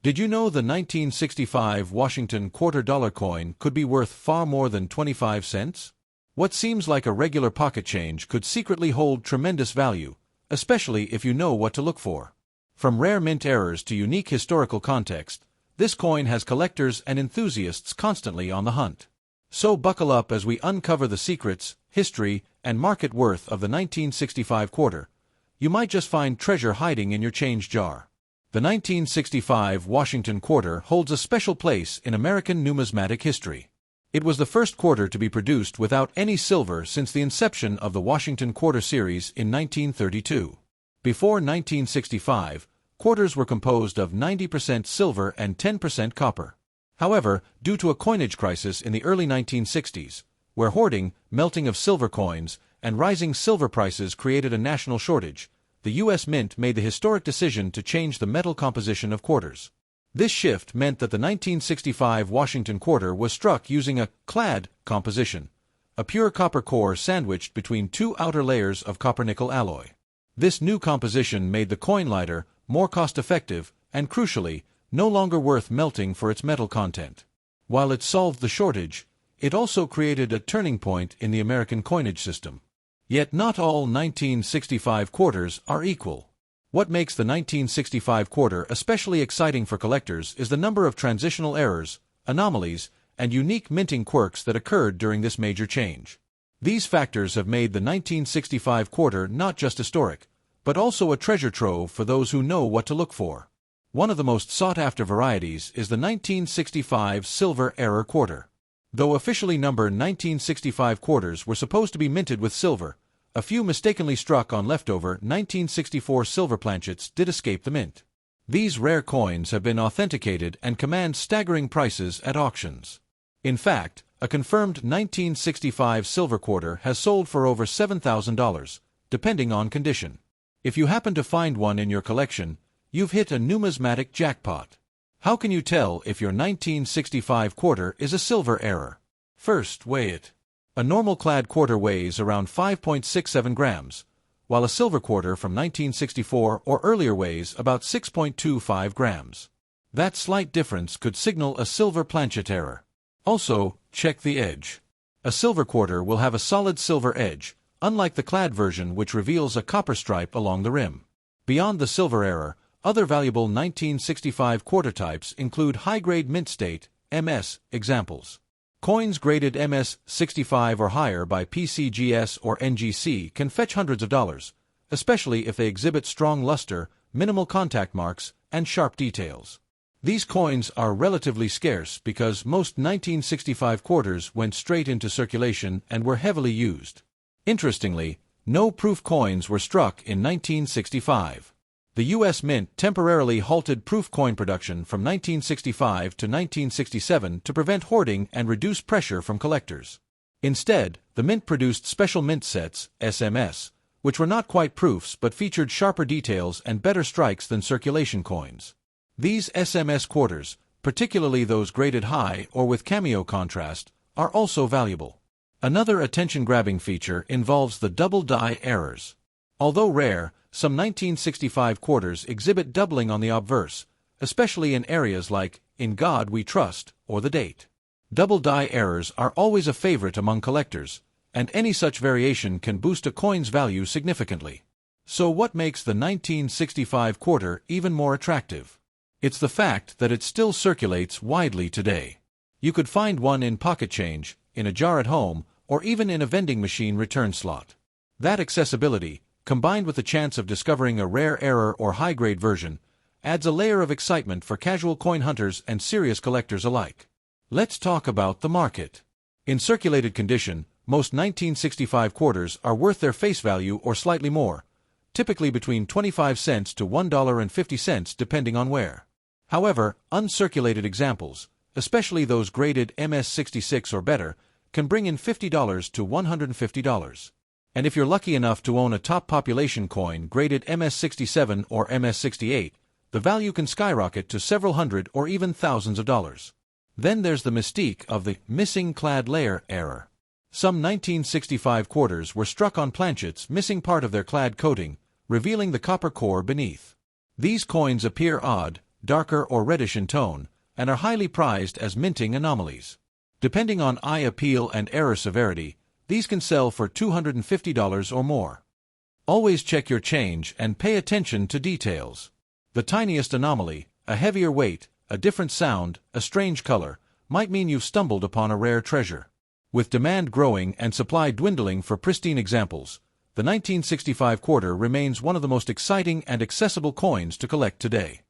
Did you know the 1965 Washington $quarter coin could be worth far more than 25 cents? What seems like a regular pocket change could secretly hold tremendous value, especially if you know what to look for. From rare mint errors to unique historical context, this coin has collectors and enthusiasts constantly on the hunt. So buckle up as we uncover the secrets, history, and market worth of the 1965 quarter. You might just find treasure hiding in your change jar. The 1965 Washington quarter holds a special place in American numismatic history. It was the first quarter to be produced without any silver since the inception of the Washington Quarter series in 1932. Before 1965, quarters were composed of 90% silver and 10% copper. However, due to a coinage crisis in the early 1960s, where hoarding, melting of silver coins, and rising silver prices created a national shortage, the U.S. Mint made the historic decision to change the metal composition of quarters. This shift meant that the 1965 Washington quarter was struck using a clad composition, a pure copper core sandwiched between two outer layers of copper-nickel alloy. This new composition made the coin lighter, more cost-effective, and crucially, no longer worth melting for its metal content. While it solved the shortage, it also created a turning point in the American coinage system. Yet not all 1965 quarters are equal. What makes the 1965 quarter especially exciting for collectors is the number of transitional errors, anomalies, and unique minting quirks that occurred during this major change. These factors have made the 1965 quarter not just historic, but also a treasure trove for those who know what to look for. One of the most sought-after varieties is the 1965 silver error quarter. Though officially numbered 1965 quarters were supposed to be minted with silver, a few mistakenly struck on leftover 1964 silver planchets did escape the mint. These rare coins have been authenticated and command staggering prices at auctions. In fact, a confirmed 1965 silver quarter has sold for over $7,000, depending on condition. If you happen to find one in your collection, you've hit a numismatic jackpot. How can you tell if your 1965 quarter is a silver error? First, weigh it. A normal clad quarter weighs around 5.67 grams, while a silver quarter from 1964 or earlier weighs about 6.25 grams. That slight difference could signal a silver planchet error. Also, check the edge. A silver quarter will have a solid silver edge, unlike the clad version which reveals a copper stripe along the rim. Beyond the silver error, other valuable 1965 quarter types include high-grade mint state, MS, examples. Coins graded MS 65 or higher by PCGS or NGC can fetch hundreds of dollars, especially if they exhibit strong luster, minimal contact marks, and sharp details. These coins are relatively scarce because most 1965 quarters went straight into circulation and were heavily used. Interestingly, no proof coins were struck in 1965. The U.S. Mint temporarily halted proof coin production from 1965 to 1967 to prevent hoarding and reduce pressure from collectors. Instead, the Mint produced special mint sets, SMS, which were not quite proofs but featured sharper details and better strikes than circulation coins. These SMS quarters, particularly those graded high or with cameo contrast, are also valuable. Another attention-grabbing feature involves the double die errors. Although rare, some 1965 quarters exhibit doubling on the obverse, especially in areas like "In God We Trust" or the date. Double die errors are always a favorite among collectors, and any such variation can boost a coin's value significantly. So what makes the 1965 quarter even more attractive? It's the fact that it still circulates widely today. You could find one in pocket change, in a jar at home, or even in a vending machine return slot. That accessibility, combined with the chance of discovering a rare error or high-grade version, adds a layer of excitement for casual coin hunters and serious collectors alike. Let's talk about the market. In circulated condition, most 1965 quarters are worth their face value or slightly more, typically between 25 cents to $1.50 depending on where. However, uncirculated examples, especially those graded MS66 or better, can bring in $50 to $150. And if you're lucky enough to own a top population coin graded MS67 or MS68, the value can skyrocket to several hundred or even thousands of dollars. Then there's the mystique of the missing clad layer error. Some 1965 quarters were struck on planchets missing part of their clad coating, revealing the copper core beneath. These coins appear odd, darker or reddish in tone, and are highly prized as minting anomalies. Depending on eye appeal and error severity, these can sell for $250 or more. Always check your change and pay attention to details. The tiniest anomaly, a heavier weight, a different sound, a strange color, might mean you've stumbled upon a rare treasure. With demand growing and supply dwindling for pristine examples, the 1965 quarter remains one of the most exciting and accessible coins to collect today.